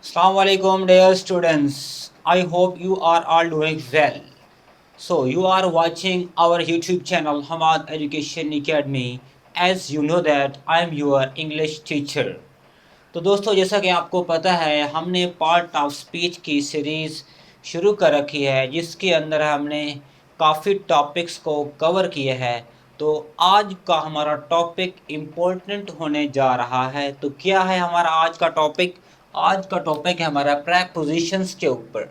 Assalamualaikum dear students. I hope you are all doing well. So you are watching our YouTube channel Hamad Education Academy. As you know that I am your English teacher. तो दोस्तों जैसा कि आपको पता है हमने part of speech की series शुरू कर रखी है जिसके अंदर हमने काफ़ी टॉपिक्स को कवर किए हैं। तो आज का हमारा टॉपिक इम्पोर्टेंट होने जा रहा है। तो क्या है हमारा आज का टॉपिक? आज का टॉपिक है हमारा प्रेपोजिशंस के ऊपर।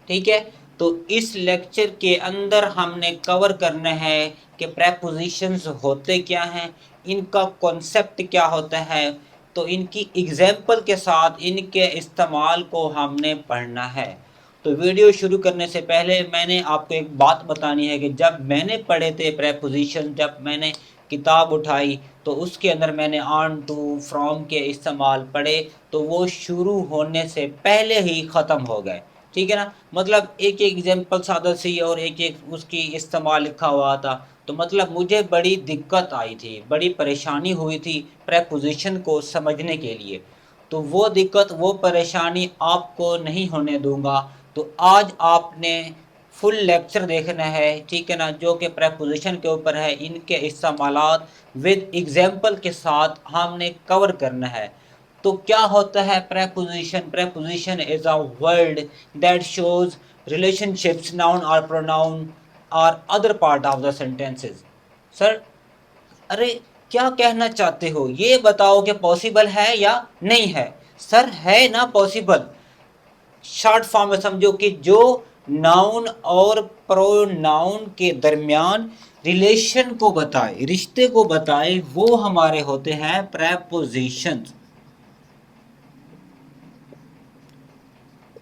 ठीक है, तो इस लेक्चर के अंदर हमने कवर करना है कि प्रेपोजिशंस होते क्या हैं, इनका कॉन्सेप्ट क्या होता है, तो इनकी एग्जाम्पल के साथ इनके इस्तेमाल को हमने पढ़ना है। तो वीडियो शुरू करने से पहले मैंने आपको एक बात बतानी है कि जब मैंने पढ़े थे प्रेपोजिशन, जब मैंने किताब उठाई तो उसके अंदर मैंने ऑन टू फ्रॉम के इस्तेमाल पढ़े तो वो शुरू होने से पहले ही ख़त्म हो गए। ठीक है ना, मतलब एक एक एग्जाम्पल सादा सी और एक एक उसकी इस्तेमाल लिखा हुआ था। तो मतलब मुझे बड़ी दिक्कत आई थी, बड़ी परेशानी हुई थी प्रेपोजिशन को समझने के लिए। तो वो दिक्कत, वो परेशानी आपको नहीं होने दूंगा। तो आज आपने फुल लेक्चर देखना है, ठीक है ना, जो कि प्रेपोजिशन के ऊपर है, इनके इस्तेमालात विद एग्जाम्पल के साथ हमने कवर करना है। तो क्या होता है preposition? Preposition is a word that shows relationships, noun और प्रोनाउन और other part of the sentences. Sir, अरे क्या कहना चाहते हो, ये बताओ कि पॉसिबल है या नहीं है? सर है ना पॉसिबल। शॉर्ट फॉर्म में समझो कि जो नाउन और प्रोनाउन के दरमियान रिलेशन को बताए, रिश्ते को बताए, वो हमारे होते हैं प्रेपोजिशन।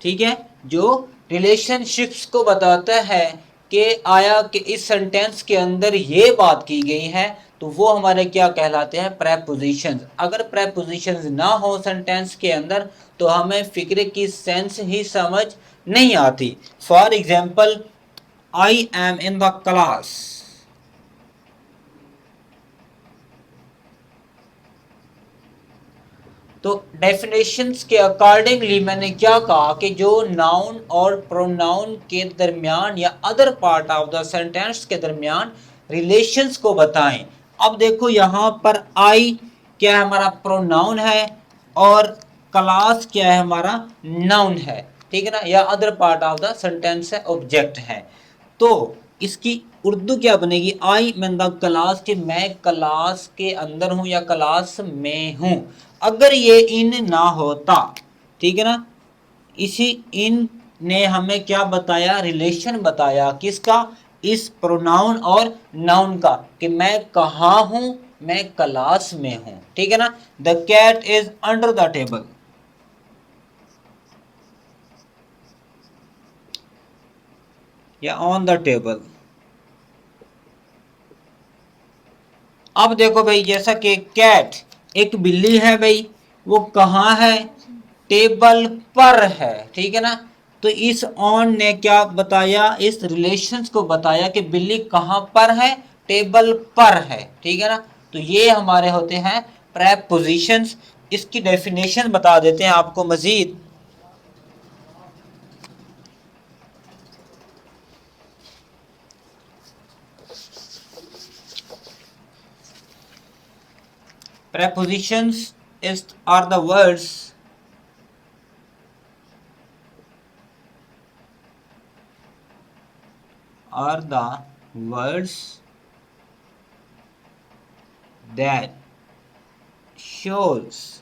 ठीक है, जो रिलेशनशिप्स को बताता है कि आया कि इस सेंटेंस के अंदर ये बात की गई है, तो वो हमारे क्या कहलाते हैं? प्रेपोजिशंस। अगर प्रेपोजिशंस ना हो सेंटेंस के अंदर तो हमें फिक्र की सेंस ही समझ नहीं आती। For example, I am in the class. तो डेफिनेशंस के अकॉर्डिंगली मैंने क्या कहा कि जो नाउन और प्रोनाउन के दरमियान या other part of the sentence के दरमियान रिलेशंस को बताएं। अब देखो यहाँ पर आई क्या है? हमारा प्रोनाउन है। और क्लास क्या है? हमारा नाउन है। ठीक है ना, या other part of the sentence है, ऑब्जेक्ट है। तो इसकी उर्दू क्या बनेगी? आई मीन द क्लास, कि मैं क्लास के अंदर हूं या क्लास में हूं। अगर ये इन ना होता, ठीक है ना, इसी इन ने हमें क्या बताया? रिलेशन बताया। किसका? इस प्रोनाउन और नाउन का, कि मैं कहाँ हूं, मैं क्लास में हूं। ठीक है ना, the cat is under the table, या ऑन द टेबल। अब देखो भाई, जैसा कि कैट एक बिल्ली है भाई, वो कहाँ है? टेबल पर है। ठीक है ना, तो इस ऑन ने क्या बताया? इस रिलेशंस को बताया कि बिल्ली कहाँ पर है? टेबल पर है। ठीक है ना, तो ये हमारे होते हैं प्रेपोजिशंस। इसकी डेफिनेशन बता देते हैं आपको मजीद। Prepositions is are the words are the words that shows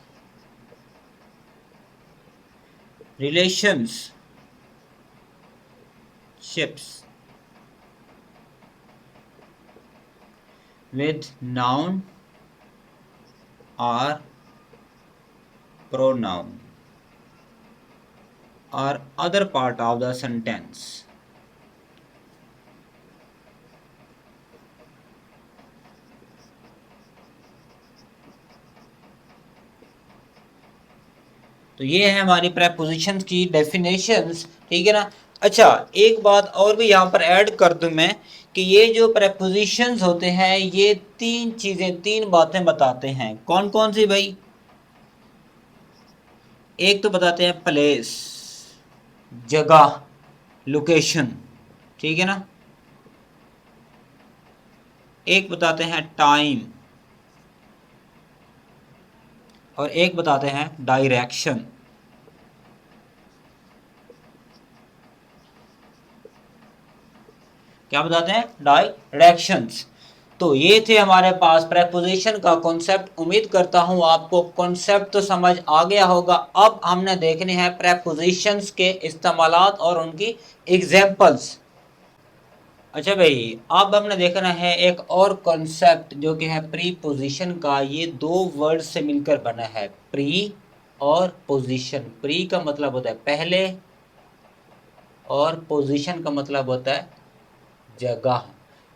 relationships with noun or pronoun or other part of the sentence। तो ये है हमारी प्रेपोजिशंस की डेफिनेशंस। ठीक है ना। अच्छा, एक बात और भी यहाँ पर ऐड कर दूं मैं, कि ये जो प्रेपोजिशंस होते हैं ये तीन चीजें, तीन बातें बताते हैं। कौन कौन सी भाई? एक तो बताते हैं प्लेस, जगह, लोकेशन, ठीक है ना। एक बताते हैं टाइम और एक बताते हैं डायरेक्शन। क्या बताते हैं? डायरेक्शंस। तो ये थे हमारे पास प्रेपोजिशन का कॉन्सेप्ट। उम्मीद करता हूं आपको कॉन्सेप्ट तो समझ आ गया होगा। अब हमने देखने हैं प्रेपोजिशंस के इस्तेमालात और उनकी एग्जांपल्स। अच्छा भाई, अब हमने देखना है एक और कॉन्सेप्ट जो कि है प्रीपोजिशन का। ये दो वर्ड से मिलकर बना है, प्री और पोजीशन। प्री का मतलब होता है पहले और पोजीशन का मतलब होता है जगह।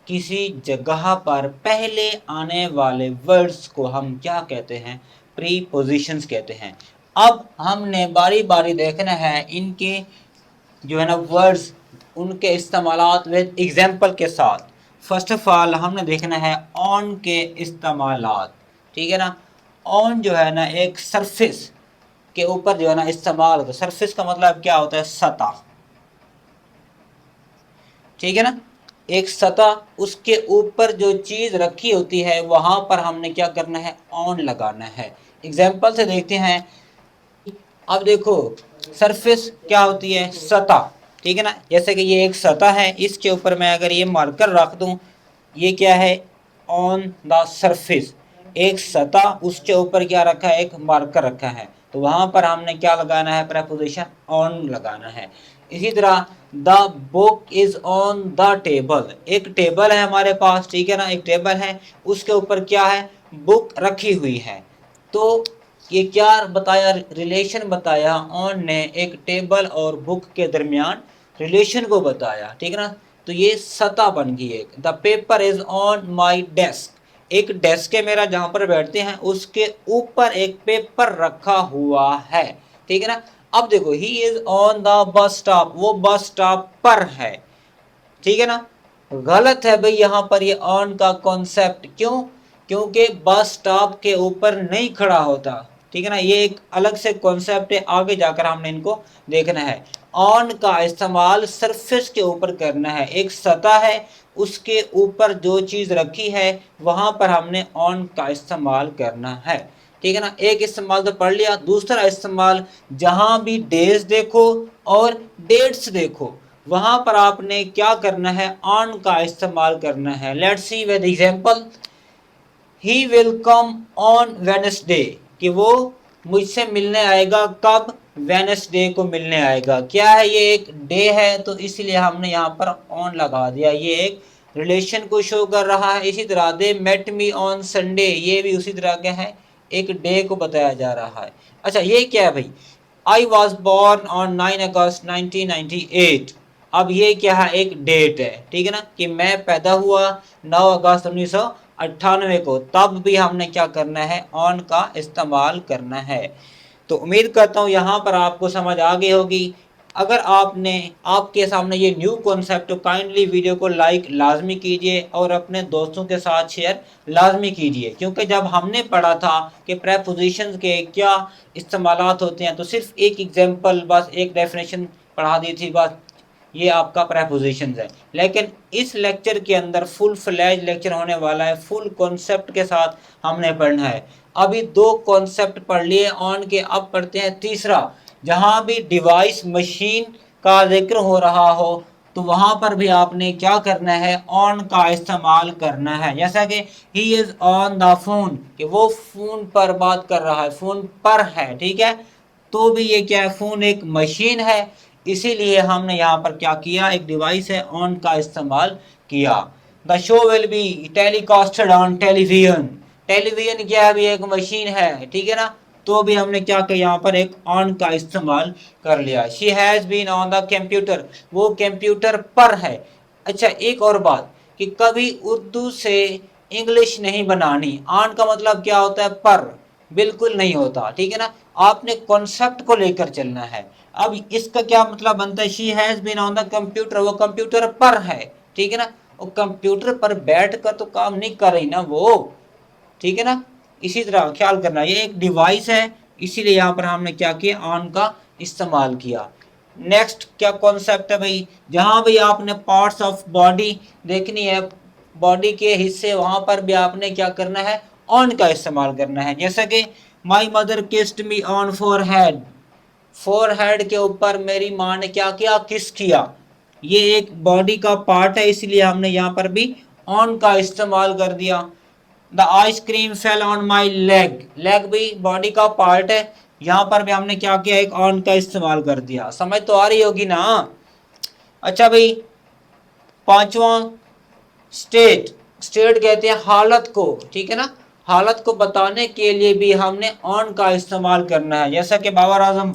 किसी जगह पर पहले आने वाले वर्ड्स को हम क्या कहते हैं? प्रीपोजिशंस कहते हैं। अब हमने बारी बारी देखना है इनके जो है ना वर्ड्स, उनके इस्तेमालात विद एग्जाम्पल के साथ। फर्स्ट ऑफ ऑल हमने देखना है ऑन के इस्तेमालात, ठीक है ना। ऑन जो है ना एक सरफेस के ऊपर जो है ना इस्तेमाल होता है। सरफेस का मतलब क्या होता है? सतह, ठीक है ना। एक सतह, उसके ऊपर जो चीज रखी होती है वहां पर हमने क्या करना है? ऑन लगाना है। एग्जाम्पल से देखते हैं। अब देखो, सरफेस क्या होती है? सतह, ठीक है ना। जैसे कि ये एक सतह है, इसके ऊपर मैं अगर ये मार्कर रख दूं, ये क्या है? On the surface. एक सतह, उसके ऊपर क्या रखा है? एक मार्कर रखा है। तो वहां पर हमने क्या लगाना है? प्रेपोजिशन ऑन लगाना है। इसी तरह the book is on the table. एक टेबल है हमारे पास, ठीक है ना। एक टेबल है, उसके ऊपर क्या है? बुक रखी हुई है। तो ये क्या बताया? रिलेशन बताया। ऑन ने एक टेबल और बुक के दरमियान रिलेशन को बताया, ठीक है ना। तो ये सतह बन गई एक। The paper is on my desk. एक डेस्क है मेरा, जहां पर बैठते हैं, उसके ऊपर एक पेपर रखा हुआ है, ठीक है ना। अब देखो, he is on the bus stop. वो बस स्टॉप पर है, ठीक है ना। गलत है भाई यहाँ पर ये ऑन का कॉन्सेप्ट। क्यों? क्योंकि बस स्टॉप के ऊपर नहीं खड़ा होता, ठीक है ना। ये एक अलग से कॉन्सेप्ट है, आगे जाकर हमने इनको देखना है। ऑन का इस्तेमाल सरफेस के ऊपर करना है। एक सतह है, उसके ऊपर जो चीज रखी है वहां पर हमने ऑन का इस्तेमाल करना है, ठीक है ना। एक इस्तेमाल तो पढ़ लिया। दूसरा इस्तेमाल, जहां भी डेज देखो और डेट्स देखो, वहां पर आपने क्या करना है? ऑन का इस्तेमाल करना है। Let's see with example. He will come on Wednesday, कि वो मुझसे मिलने आएगा। कब? वेडनेसडे को मिलने आएगा। क्या है? ये एक डे है, तो इसलिए हमने यहाँ पर ऑन लगा दिया। ये एक रिलेशन को शो कर रहा है। इसी तरह they met me on Sunday, ये भी उसी तरह का है, एक डे को बताया जा रहा है। अच्छा, ये क्या है भाई? आई वॉज बोर्न ऑन 9 अगस्त 1998। अब ये क्या है? एक डेट है, ठीक है ना, कि मैं पैदा हुआ 9 अगस्त 1998 को। तब भी हमने क्या करना है? ऑन का इस्तेमाल करना है। तो उम्मीद करता हूँ यहाँ पर आपको समझ आ गई होगी। अगर आपने आपके सामने ये न्यू कॉन्सेप्ट, तो काइंडली वीडियो को लाइक लाजमी कीजिए और अपने दोस्तों के साथ शेयर लाजमी कीजिए। क्योंकि जब हमने पढ़ा था कि प्रेपोजिशंस के क्या इस्तेमालात होते हैं, तो सिर्फ एक एग्जांपल, बस एक डेफिनेशन पढ़ा दी थी, बस ये आपका प्रेपोजिशंस है। लेकिन इस लेक्चर के अंदर फुल फ्लैज लेक्चर होने वाला है, फुल कॉन्सेप्ट के साथ हमने पढ़ना है। अभी दो कॉन्सेप्ट पढ़ लिए ऑन के, अब पढ़ते हैं तीसरा। जहां भी डिवाइस, मशीन का जिक्र हो रहा हो, तो वहां पर भी आपने क्या करना है? ऑन का इस्तेमाल करना है। जैसा कि he is on the phone, कि वो फोन पर बात कर रहा है, फोन पर है, ठीक है। तो भी ये क्या है? फोन एक मशीन है, इसीलिए हमने यहाँ पर क्या किया? एक डिवाइस है, ऑन का इस्तेमाल किया। The show will be telecasted on television. Television क्या है? भी एक मशीन है, ठीक है ना। तो भी हमने क्या किया? यहाँ पर एक ऑन का इस्तेमाल कर लिया। She has been on the computer, वो कंप्यूटर पर है। अच्छा, एक और बात, कि कभी उर्दू से इंग्लिश नहीं बनानी। ऑन का मतलब क्या होता है? पर, बिल्कुल नहीं होता, ठीक है ना। आपने कॉन्सेप्ट को लेकर चलना है। अब इसका क्या मतलब बनता है? She has been on the computer, वो कंप्यूटर पर है, ठीक है ना। वो कंप्यूटर पर बैठ कर तो काम नहीं कर रही ना वो, ठीक है ना। इसी तरह ख्याल करना, ये एक डिवाइस है, इसीलिए यहाँ पर हमने क्या किया, ऑन का इस्तेमाल किया। नेक्स्ट क्या कॉन्सेप्ट है भाई, जहाँ भी आपने पार्ट्स ऑफ बॉडी देखनी है, बॉडी के हिस्से, वहां पर भी आपने क्या करना है, ऑन का इस्तेमाल करना है। जैसे कि my mother kissed me on forehead, forehead के ऊपर मेरी माँ ने क्या किया, किस किया। ये एक बॉडी का पार्ट है, इसलिए हमने यहाँ पर भी ऑन का इस्तेमाल कर दिया। The ice cream fell on my leg, leg भी बॉडी का पार्ट है, यहाँ पर भी हमने क्या किया, एक ऑन का इस्तेमाल कर दिया। समझ तो आ रही होगी ना। अच्छा भाई, पांचवा स्टेट, स्टेट कहते हैं हालत को, ठीक है ना। हालत को बताने के लिए भी हमने ऑन का इस्तेमाल करना है। जैसा कि Babar Azam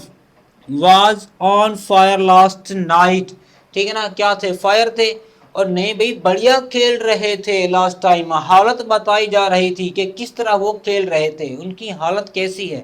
was on fire last night, ठीक है ना, क्या थे, फायर थे, और नहीं भाई बढ़िया खेल रहे थे लास्ट टाइम। हालत बताई जा रही थी कि किस तरह वो खेल रहे थे, उनकी हालत कैसी है,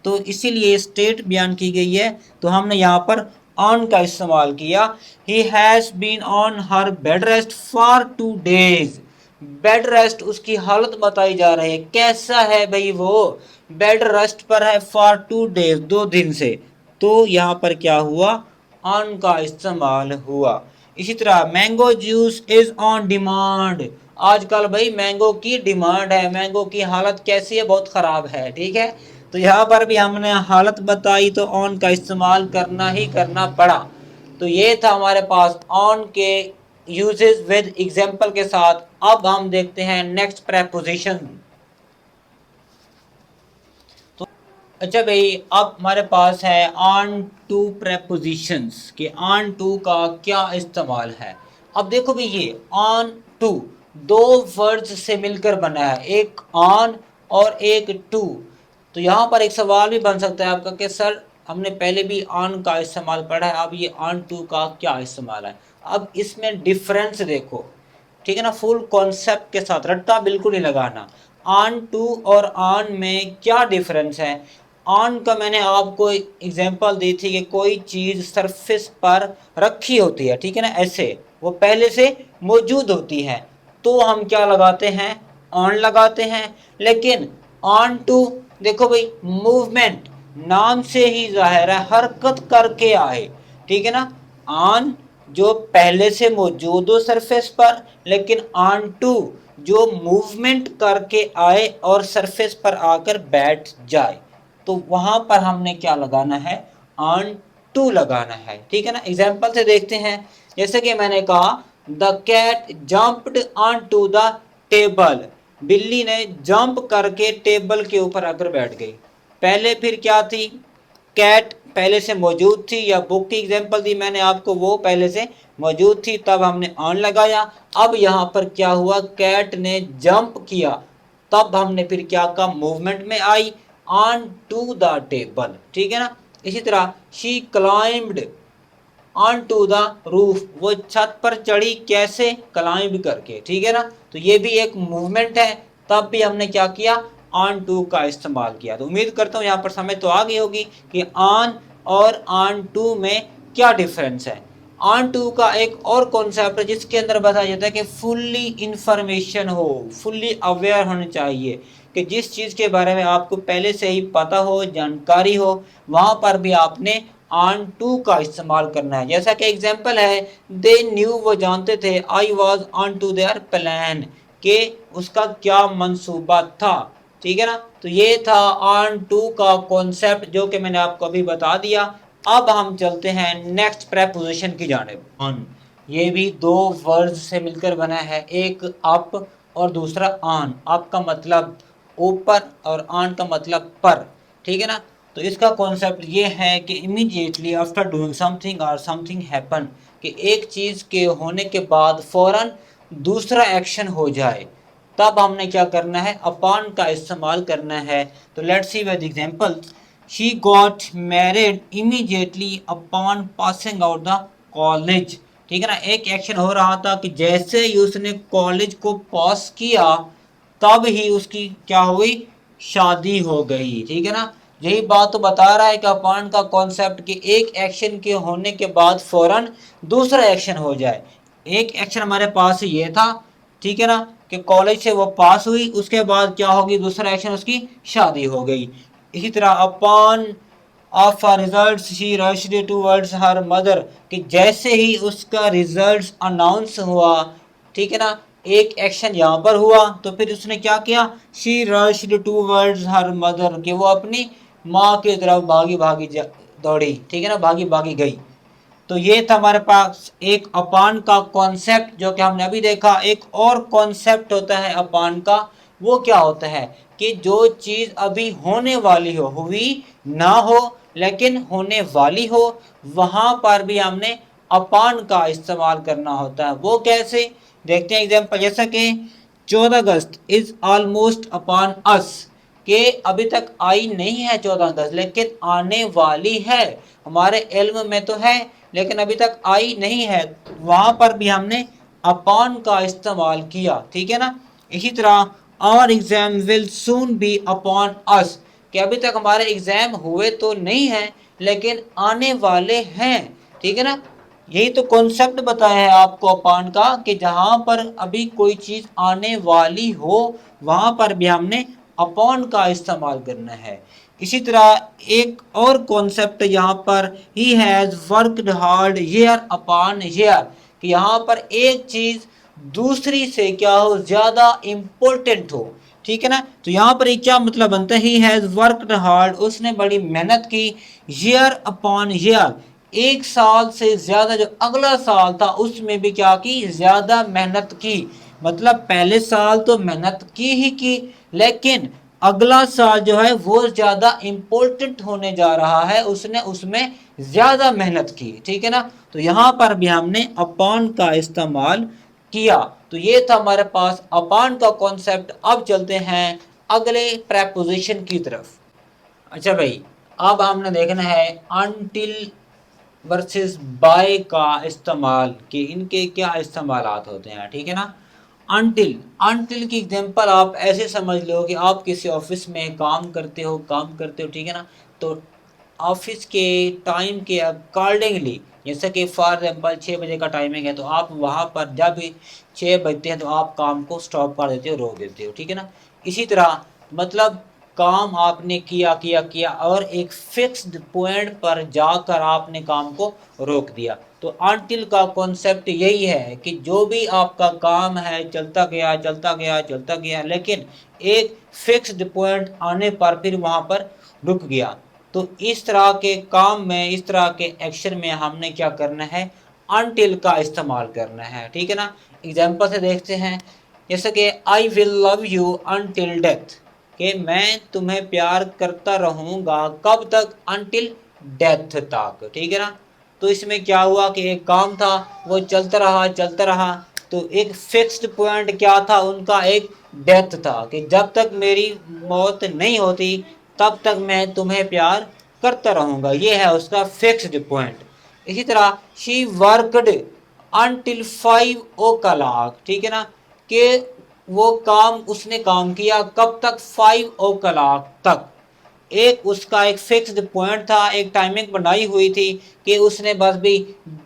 तो इसीलिए स्टेट बयान की गई है। तो हमने यहाँ पर ऑन का इस्तेमाल किया। He has been on her bed rest for 2 days, bed rest उसकी हालत बताई जा रही है, कैसा है भाई वो, बेड रेस्ट पर है फॉर 2 days, 2 दिन से। तो यहाँ पर क्या हुआ, ऑन का इस्तेमाल हुआ। इसी तरह mango juice is on demand, आजकल भाई मैंगो की डिमांड है, मैंगो की हालत कैसी है, बहुत खराब है, ठीक है। तो यहाँ पर भी हमने हालत बताई तो ऑन का इस्तेमाल करना ही करना पड़ा। तो ये था हमारे पास ऑन के यूजेस विद एग्जांपल के साथ। अब हम देखते हैं नेक्स्ट प्रेपोजिशन। तो अच्छा भाई, अब हमारे पास है ऑन टू प्रेपोजिशंस के ऑन टू का क्या इस्तेमाल है। अब देखो भाई, ये ऑन टू दो वर्ड्स से मिलकर बना है, एक ऑन और एक टू। तो यहाँ पर एक सवाल भी बन सकता है आपका कि सर हमने पहले भी ऑन का इस्तेमाल पढ़ा है, अब ये ऑन टू का क्या इस्तेमाल है। अब इसमें डिफरेंस देखो, ठीक है ना, फुल कॉन्सेप्ट के साथ, रट्टा बिल्कुल नहीं लगाना। ऑन टू और ऑन में क्या डिफरेंस है। ऑन का मैंने आपको एग्जांपल दी थी कि कोई चीज़ सरफेस पर रखी होती है, ठीक है ना, ऐसे वो पहले से मौजूद होती है, तो हम क्या लगाते हैं, ऑन लगाते हैं। लेकिन ऑन टू देखो भाई, मूवमेंट नाम से ही जाहिर है, हरकत करके आए, ठीक है ना। ऑन जो पहले से मौजूद हो सरफेस पर, लेकिन ऑन टू जो मूवमेंट करके आए और सरफेस पर आकर बैठ जाए, तो वहां पर हमने क्या लगाना है, ऑन टू लगाना है, ठीक है ना। एग्जाम्पल से देखते हैं। जैसे कि मैंने कहा, the cat jumped on to the table, बिल्ली ने जंप करके टेबल के ऊपर आकर बैठ गई। पहले फिर क्या थी, कैट पहले से मौजूद थी, या बुक की एग्जांपल दी मैंने आपको, वो पहले से मौजूद थी, तब हमने ऑन लगाया। अब यहाँ पर क्या हुआ, कैट ने जंप किया, तब हमने फिर क्या कहा, मूवमेंट में आई, ऑन टू द टेबल, ठीक है ना। इसी तरह she climbed on to the roof, वो छत पर चढ़ी कैसे, क्लाइंब करके, ठीक है ना। तो ये भी एक मूवमेंट है, तब भी हमने क्या किया, ऑन टू का इस्तेमाल किया। तो उम्मीद करता हूँ यहाँ पर समझ तो आ गई होगी कि ऑन और ऑन टू में क्या डिफरेंस है। ऑन टू का एक और कॉन्सेप्ट है जिसके अंदर बताया जाता है कि फुल्ली इंफॉर्मेशन हो, फुल्ली अवेयर होने चाहिए, कि जिस चीज़ के बारे में आपको पहले से ही पता हो, जानकारी हो, वहाँ पर भी आपने ऑन टू का इस्तेमाल करना है। जैसा कि एग्जाम्पल है, दे न्यू, वो जानते थे, I was on to their plan, के उसका क्या मंसूबा था, ठीक है ना। तो ये था ऑन टू का कॉन्सेप्ट जो कि मैंने आपको अभी बता दिया। अब हम चलते हैं नेक्स्ट प्रेपोजिशन की जानिब। ऑन, ये भी दो वर्ड्स से मिलकर बना है, एक अप और दूसरा ऑन। अप का मतलब ऊपर और ऑन का मतलब पर, ठीक है ना। तो इसका कॉन्सेप्ट ये है कि इमीडिएटली आफ्टर डूइंग समथिंग और समथिंग हैपन, कि एक चीज़ के होने के बाद फौरन दूसरा एक्शन हो जाए, तब हमने क्या करना है, अपॉन का इस्तेमाल करना है। तो let's see with example, she got married immediately upon passing out the college, ठीक है ना। एक एक्शन हो रहा था कि जैसे ही उसने कॉलेज को पास किया, तब ही उसकी क्या हुई, शादी हो गई, ठीक है ना। यही बात तो बता रहा है कि अपॉन का कॉन्सेप्ट कि एक एक्शन के होने के बाद फौरन दूसरा एक्शन हो जाए। एक एक्शन हमारे पास ये था, ठीक है ना, कि कॉलेज से वो पास हुई, उसके बाद क्या होगी, दूसरा एक्शन उसकी शादी हो गई। इसी तरह upon of results she rushed towards her mother, कि जैसे ही उसका रिजल्ट्स अनाउंस हुआ, ठीक है ना, एक एक्शन यहाँ पर हुआ तो फिर उसने क्या किया, she rushed towards her mother, कि वो अपनी माँ की तरफ भागी भागी दौड़ी, ठीक है ना, भागी भागी गई। तो ये था हमारे पास एक अपान का कॉन्सेप्ट जो कि हमने अभी देखा। एक और कॉन्सेप्ट होता है अपान का, वो क्या होता है कि जो चीज अभी होने वाली हो, हुई ना हो लेकिन होने वाली हो, वहां पर भी हमने अपान का इस्तेमाल करना होता है। वो कैसे, देखते हैं एग्जाम्पल। जैसा कि 14 अगस्त इज ऑलमोस्ट अपॉन अस, के अभी तक आई नहीं है 14 अगस्त लेकिन आने वाली है, हमारे इल्म में तो है लेकिन अभी तक आई नहीं है, वहां पर भी हमने अपॉन का इस्तेमाल किया, ठीक है ना। इसी तरह और exam will soon be upon us, कि अभी तक हमारे एग्जाम हुए तो नहीं है लेकिन आने वाले हैं, ठीक है ना। यही तो कॉन्सेप्ट बताया है आपको अपॉन का, कि जहां पर अभी कोई चीज आने वाली हो वहां पर भी हमने अपॉन का इस्तेमाल करना है। इसी तरह एक और कॉन्सेप्ट यहाँ पर, he has worked hard year upon year, कि यहाँ पर एक चीज दूसरी से क्या हो, ज्यादा इंपॉर्टेंट हो, ठीक है ना। तो यहाँ पर एक क्या मतलब बनता है, ही हैज वर्कड हार्ड, उसने बड़ी मेहनत की, ईयर अपॉन ईयर, एक साल से ज्यादा जो अगला साल था उसमें भी क्या की, ज्यादा मेहनत की। मतलब पहले साल तो मेहनत की ही की, लेकिन अगला साल जो है वो ज्यादा इंपॉर्टेंट होने जा रहा है, उसने उसमें ज्यादा मेहनत की, ठीक है ना। तो यहां पर भी हमने अपॉन का इस्तेमाल किया। तो ये था हमारे पास अपॉन का कॉन्सेप्ट। अब चलते हैं अगले प्रेपोजिशन की तरफ। अच्छा भाई, अब हमने देखना है अनटिल वर्सेस बाय का इस्तेमाल, कि इनके क्या इस्तेमालात होते हैं, ठीक है ना। अनटिल, अनटिल की एग्जांपल आप ऐसे समझ लो कि आप किसी ऑफिस में काम करते हो, ठीक है ना। तो ऑफिस के टाइम के अकॉर्डिंगली, जैसे कि फॉर एग्जाम्पल 6 बजे का टाइमिंग है तो आप वहाँ पर जब भी 6 बजते हैं तो आप काम को स्टॉप कर देते हो, रोक देते हो, ठीक है ना। इसी तरह मतलब काम आपने किया किया किया और एक फिक्स्ड पॉइंट पर जाकर आपने काम को रोक दिया। तो अनटिल का कॉन्सेप्ट यही है कि जो भी आपका काम है चलता गया चलता गया चलता गया, लेकिन एक फिक्स्ड पॉइंट आने पर फिर वहां पर रुक गया। तो इस तरह के काम में, इस तरह के एक्शन में हमने क्या करना है, अनटिल का इस्तेमाल करना है, ठीक है ना। एग्जाम्पल से देखते हैं, जैसे कि I will love you until death, कि मैं तुम्हें प्यार करता रहूंगा कब तक, अनटिल डेथ तक, ठीक है ना। तो इसमें क्या हुआ कि एक काम था वो चलता रहा चलता रहा, तो एक फिक्स्ड पॉइंट क्या था उनका, एक डेथ था, कि जब तक मेरी मौत नहीं होती तब तक मैं तुम्हें प्यार करता रहूंगा, ये है उसका फिक्स्ड पॉइंट। इसी तरह शी वर्कड अनटिल 5 o'clock, ठीक है ना, कि वो काम उसने काम किया कब तक, 5 o'clock तक। एक उसका एक फिक्स्ड पॉइंट था, एक टाइमिंग बनाई हुई थी कि उसने बस भी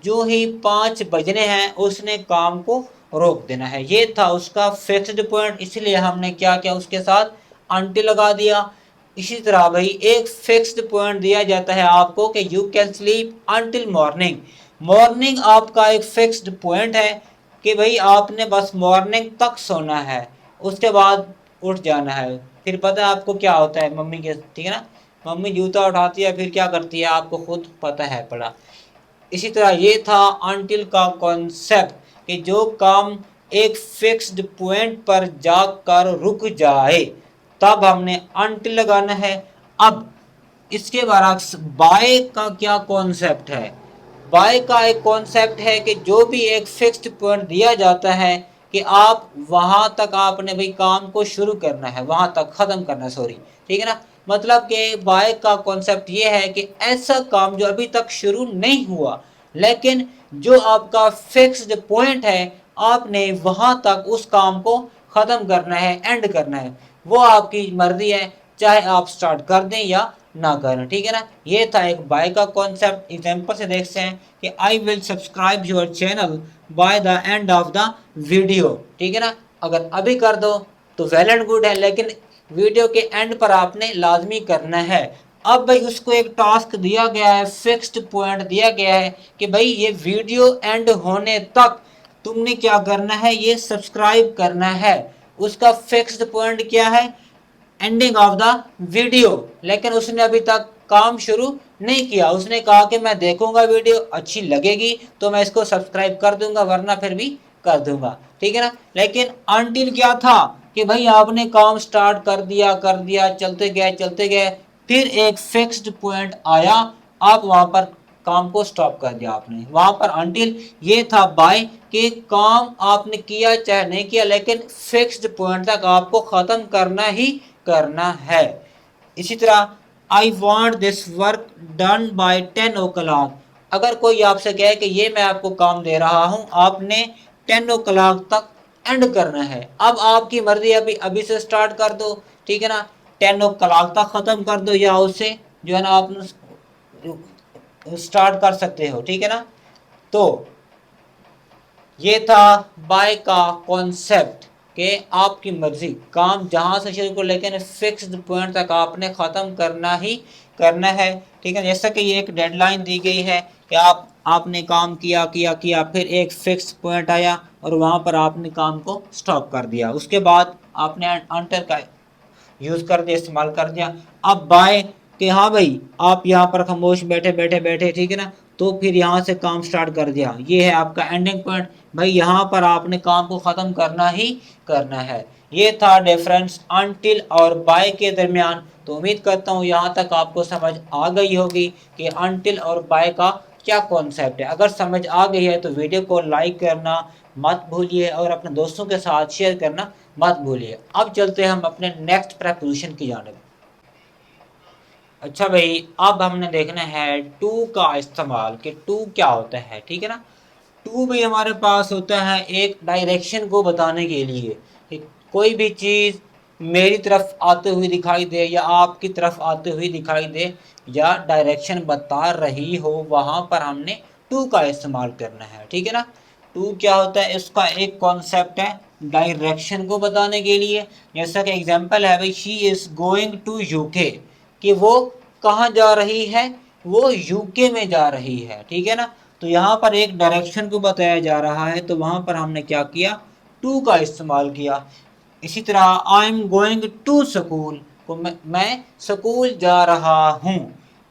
जो ही 5 बजने हैं उसने काम को रोक देना है, ये था उसका फिक्स्ड पॉइंट, इसलिए हमने क्या किया, उसके साथ अनटिल लगा दिया। इसी तरह भाई एक फिक्स्ड पॉइंट दिया जाता है आपको कि you can sleep until morning, morning आपका एक फिक्स्ड पॉइंट है कि भाई आपने बस मॉर्निंग तक सोना है, उसके बाद उठ जाना है। फिर पता है आपको क्या होता है मम्मी के, ठीक है ना, मम्मी जूता उठाती है फिर क्या करती है आपको खुद पता है पड़ा। इसी तरह ये था अनटिल का कॉन्सेप्ट, कि जो काम एक फिक्स्ड पॉइंट पर जाकर रुक जाए तब हमने अनटिल लगाना है। अब इसके बरक्स बाय का क्या कॉन्सेप्ट है, बाय का एक कॉन्सेप्ट है कि जो भी एक फिक्स्ड पॉइंट दिया जाता है कि आप वहां तक आपने भाई काम को शुरू करना है, वहां तक खत्म करना है, सॉरी, ठीक है ना। मतलब कि बाय का कॉन्सेप्ट ये है कि ऐसा काम जो अभी तक शुरू नहीं हुआ लेकिन जो आपका फिक्स्ड पॉइंट है आपने वहां तक उस काम को खत्म करना है, एंड करना है, वो आपकी मर्जी है, चाहे आप स्टार्ट कर दें या ना करें, ठीक है ना। ये था एक बाय का कॉन्सेप्ट। एग्जांपल से देखते हैं कि I will subscribe your channel by the end of the video, ठीक है ना। अगर अभी कर दो तो वेल एंड गुड है, लेकिन वीडियो के एंड पर आपने लाजमी करना है। अब भाई उसको एक टास्क दिया गया है, फिक्स्ड पॉइंट दिया गया है कि भाई ये वीडियो एंड होने तक तुमने क्या करना है, ये सब्सक्राइब करना है। उसका फिक्स्ड पॉइंट क्या है, एंडिंग ऑफ द वीडियो। लेकिन उसने अभी तक काम शुरू नहीं किया। उसने कहा कि मैं देखूंगा, वीडियो अच्छी लगेगी तो मैं इसको सब्सक्राइब कर दूंगा, वरना फिर भी कर दूंगा, ठीक है ना। लेकिन अनटिल क्या था कि भाई आपने काम स्टार्ट कर दिया, चलते गए, फिर एक फिक्स्ड पॉइंट आया, आप वहां पर काम को स्टॉप कर दिया आपने। वहां पर अनटिल ये था बाय कि काम आपने किया चाहे नहीं किया, लेकिन फिक्स्ड पॉइंट तक आपको खत्म करना ही करना है। इसी तरह I want this work done by 10 o'clock। अगर कोई आपसे कहे कि ये मैं आपको काम दे रहा हूं, आपने 10 o'clock तक एंड करना है। अब आपकी मर्जी, अभी अभी से स्टार्ट कर दो, ठीक है ना, 10 o'clock तक खत्म कर दो, या उससे जो है ना आप स्टार्ट कर सकते हो, ठीक है ना। तो ये था बाय का कॉन्सेप्ट कि आपकी मर्जी, काम जहां से शुरू कर, लेकिन फिक्स्ड पॉइंट तक आपने ख़त्म करना ही करना है, ठीक है। जैसा कि ये एक डेडलाइन दी गई है कि आपने काम किया किया किया, फिर एक फिक्स पॉइंट आया और वहां पर आपने काम को स्टॉप कर दिया। उसके बाद आपने अंटर का यूज़ कर दिया, इस्तेमाल कर दिया। अब बाय कि हाँ भाई आप यहाँ पर खामोश बैठे, ठीक है ना, तो फिर यहाँ से काम स्टार्ट कर दिया, ये है आपका एंडिंग पॉइंट। भाई यहाँ पर आपने काम को ख़त्म करना ही करना है। ये था डिफरेंस अनटिल और बाय के दरमियान। तो उम्मीद करता हूँ यहाँ तक आपको समझ आ गई होगी कि अनटिल और बाय का क्या कॉन्सेप्ट है। अगर समझ आ गई है तो वीडियो को लाइक करना मत भूलिए और अपने दोस्तों के साथ शेयर करना मत भूलिए। अब चलते हैं हम अपने नेक्स्ट प्रपोजिशन की जानिब। अच्छा भाई, अब हमने देखना है टू का इस्तेमाल कि टू क्या होता है, ठीक है ना। टू भी हमारे पास होता है एक डायरेक्शन को बताने के लिए कि कोई भी चीज़ मेरी तरफ आते हुए दिखाई दे या आपकी तरफ आते हुए दिखाई दे या डायरेक्शन बता रही हो, वहाँ पर हमने टू का इस्तेमाल करना है, ठीक है ना। टू क्या होता है, इसका एक कॉन्सेप्ट है डायरेक्शन को बताने के लिए। जैसा कि एग्जांपल है भाई, she is going to UK, कि वो कहाँ जा रही है, वो यूके में जा रही है, ठीक है ना। तो यहाँ पर एक डायरेक्शन को बताया जा रहा है, तो वहाँ पर हमने क्या किया, टू का इस्तेमाल किया। इसी तरह I am going to school, को मैं स्कूल जा रहा हूँ।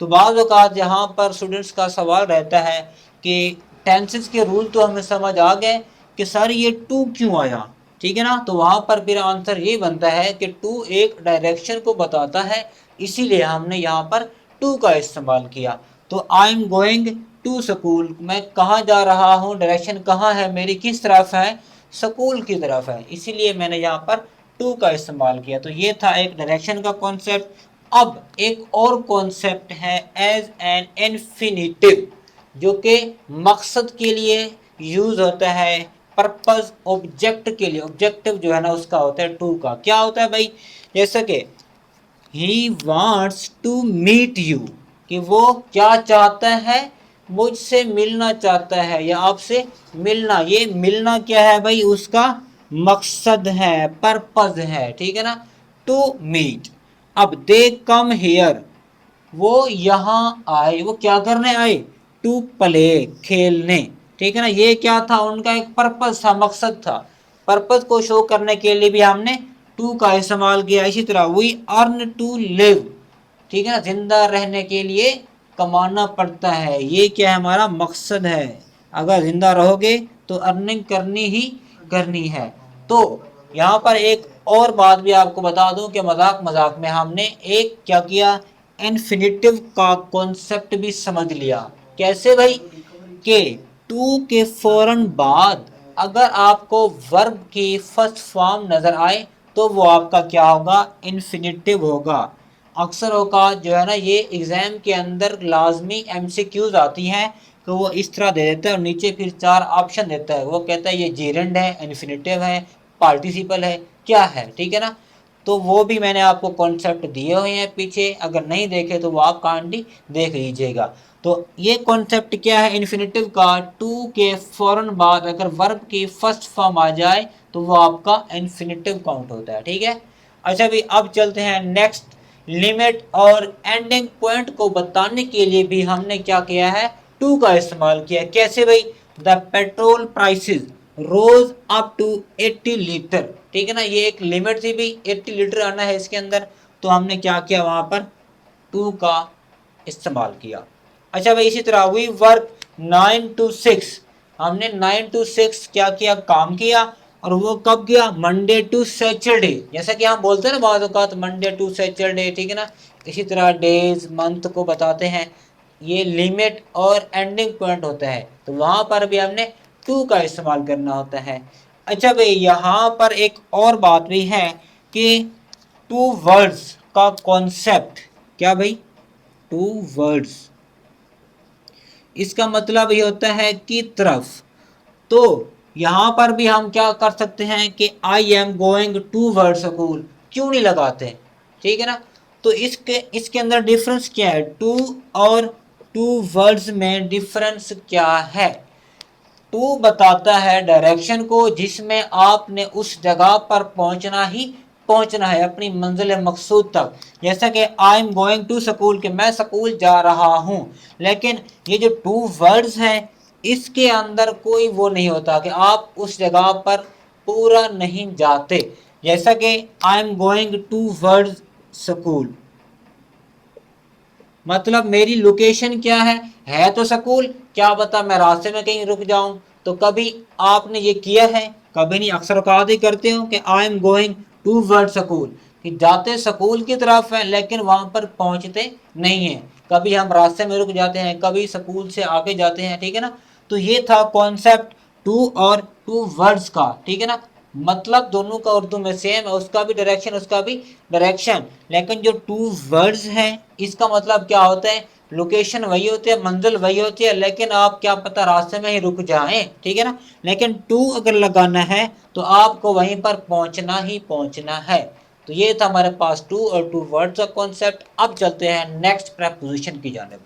तो बाज़ औक़ात यहाँ पर स्टूडेंट्स का सवाल रहता है कि टेंसेस के रूल तो हमें समझ आ गए कि सर ये टू क्यों आया, ठीक है ना। तो वहाँ पर फिर आंसर ये बनता है कि टू एक डायरेक्शन को बताता है, इसीलिए हमने यहाँ पर टू का इस्तेमाल किया। तो I am going to school, मैं कहाँ जा रहा हूँ, डायरेक्शन कहाँ है मेरी, किस तरफ है, स्कूल की तरफ है, इसीलिए मैंने यहाँ पर टू का इस्तेमाल किया। तो ये था एक डायरेक्शन का कॉन्सेप्ट। अब एक और कॉन्सेप्ट है एज एन इन्फिनिटिव, जो कि मकसद के लिए यूज़ होता है, पर्पस ऑब्जेक्ट के लिए। ऑब्जेक्टिव जो है ना उसका होता है टू का। क्या होता है भाई, जैसे कि he wants to meet you, कि वो क्या चाहता है, मुझसे मिलना चाहता है या आपसे मिलना। ये मिलना क्या है भाई, उसका मकसद है, पर्पज है, ठीक है ना, टू मीट। अब दे कम हेयर, वो यहाँ आए, वो क्या करने आए, टू प्ले, खेलने, ठीक है ना। ये क्या था, उनका एक पर्पस था, मकसद था। पर्पस को शो करने के लिए भी हमने टू का इस्तेमाल किया। इसी तरह वी अर्न टू लिव, ठीक है ना, जिंदा रहने के लिए कमाना पड़ता है, ये क्या है, हमारा मकसद है। अगर जिंदा रहोगे तो अर्निंग करनी ही करनी है। तो यहाँ पर एक और बात भी आपको बता दूं कि मजाक मजाक में हमने एक क्या किया, इन्फिनिटिव का कॉन्सेप्ट भी समझ लिया। कैसे भाई, कि टू के फौरन बाद अगर आपको वर्ब की फर्स्ट फॉर्म नजर आए तो वो आपका क्या होगा, इन्फिनिटिव होगा। अक्सर औकात जो है ना ये एग्ज़ाम के अंदर लाजमी एमसीक्यूज आती हैं कि वो इस तरह दे देता है और नीचे फिर 4 ऑप्शन देता है। वो कहता है ये जीरेंड है, इन्फिनिटिव है, पार्टिसिपल है, क्या है, ठीक है ना। तो वो भी मैंने आपको कॉन्सेप्ट दिए हुए हैं पीछे, अगर नहीं देखे तो वो आप काइंडली देख लीजिएगा। तो ये कॉन्सेप्ट क्या है इन्फिनिटिव का, टू के फ़ौरन बाद अगर वर्ब की फर्स्ट फॉर्म आ जाए तो वो आपका इन्फिनिटिव काउंट होता है, ठीक है। अच्छा भाई, अब चलते हैं नेक्स्ट। लिमिट और एंडिंग पॉइंट को बताने के लिए भी हमने क्या किया है, टू का इस्तेमाल किया। कैसे भाई, the petrol prices rose up to 80 litre, ठीक है ना, ये एक लिमिट थी भाई, 80 लीटर आना है इसके अंदर, तो हमने क्या किया वहां पर टू का इस्तेमाल किया। अच्छा भाई, इसी तरह वी वर्क 9 to 6, हमने 9 to 6 क्या किया, काम किया। और वो कब किया, मंडे टू सैटरडे, जैसा कि हम बोलते हैं ना बाद औकात मंडे टू सैटरडे, ठीक है ना। इसी तरह डेज मंथ को बताते हैं, ये लिमिट और एंडिंग पॉइंट होता है, तो वहां पर भी हमने टू का इस्तेमाल करना होता है। अच्छा भाई, यहाँ पर एक और बात भी है कि टू वर्ड्स का कॉन्सेप्ट, क्या भाई, टू वर्ड्स, इसका मतलब ये होता है कि तरफ। तो यहां पर भी हम क्या कर सकते हैं कि I am going towards school क्यों नहीं लगाते, ठीक है ना। तो इसके अंदर डिफरेंस क्या है, टू और टू वर्ड्स में डिफरेंस क्या है। टू बताता है डायरेक्शन को, जिसमें आपने उस जगह पर पहुंचना है अपनी मंजिल मकसूद तक। जैसा कि I am going to school, कि मैं स्कूल जा रहा हूं। लेकिन ये जो टू वर्ड्स हैं, इसके अंदर कोई वो नहीं होता कि आप उस जगह पर पूरा नहीं जाते। जैसा कि I am going towards school, मतलब मेरी लोकेशन क्या है तो स्कूल, क्या बता मैं रास्ते में कहीं रुक जाऊं। तो कभी आपने ये किया है, कभी नहीं, अक्सर औकात ही करते हो कि I am going towards school, कि जाते स्कूल की तरफ है लेकिन वहां पर पहुंचते नहीं है। कभी हम रास्ते में रुक जाते हैं, कभी स्कूल से आगे जाते हैं, ठीक है ना। तो ये था कॉन्सेप्ट टू और टू वर्ड्स का, ठीक है ना। मतलब दोनों का उर्दू में सेम है, उसका भी डायरेक्शन, उसका भी डायरेक्शन। लेकिन जो टू वर्ड्स हैं, इसका मतलब क्या होता है, लोकेशन वही होती है, मंजिल वही होती है, लेकिन आप क्या पता रास्ते में ही रुक जाएं, ठीक है ना। लेकिन टू अगर लगाना है तो आपको वहीं पर पहुंचना ही पहुंचना है। तो ये था हमारे पास टू और टू वर्ड्स का कॉन्सेप्ट। अब चलते हैं नेक्स्ट प्रेपोजिशन की जानिब।